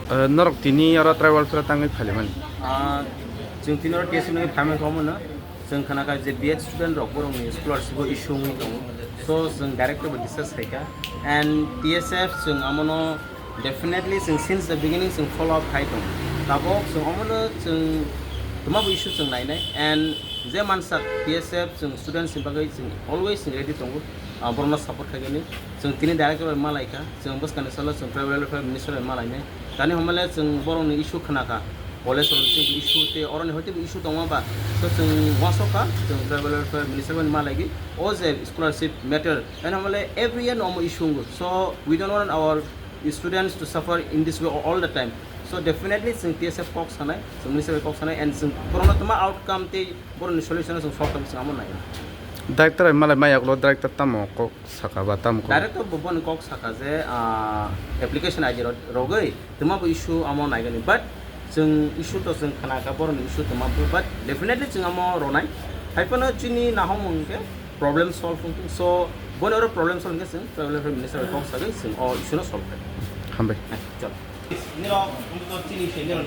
Norok tini orang travel pernah tanggal Parliament. जों तिनर TSF नि फाइमेन्ट खालामो जों खोनाखा जे BEd स्टुडेन्ट रक बरंनि स्कलारशिप इशू दं सो जों डाइरेक्टर बो डिसकस खायखा एन्ड TSF जों आमनो डेफिनेटली जों सिन्स द बिगिनिंग जों फलो अप खायदों दाबो जों आमनो जों तमाबो इशू जों नायनाय एन्ड जे मानसा TSF जों स्टुडेन्ट्स नि बागै जों अलवेज रेडी दं बरना सपोर्ट खायगोनि जों तिनि डाइरेक्टर मालायखा जों बसकाने सला जों ट्राइबल वेलफेयर मिनिस्टर मालायने दानि हमले जों बरंनि इशू खोनाखा कलेज इशू ते और इशू दंबा तो जों वासका जों ट्राइबल वेलफेयर मिनिस्टर मालायगी अ जे स्कॉलरशिप मैटर एंड हमले every year no issue so we don't want our students to suffer in this way all the time so definitely जों TSF कॉक सानाय जों मिनिस्टर कॉक सानाय एंड जों कोरोना तमा आउटकम ते बरनि सॉल्यूशन जों सॉल्व खालामनो सामो नाय Director malah mayak lo director tamu kok saka batam kok. Director बबन कॉक साका जे एप्लीकेशन आइजे रोगै तमा इशू आमो नायगनि बाट जों इशू तो जों खानाखा बरनि इशू तमा बाट डेफिनेटली जों आमो रनाय हाइफनो चिनि नाहमंके प्रॉब्लम सॉल्व सो बोनरो प्रॉब्लम सॉल्व जों ट्राइबल मिनिस्टर कॉक सागै जों इशू सॉल्व Hambai. चल निरो उनको चिनि से निरो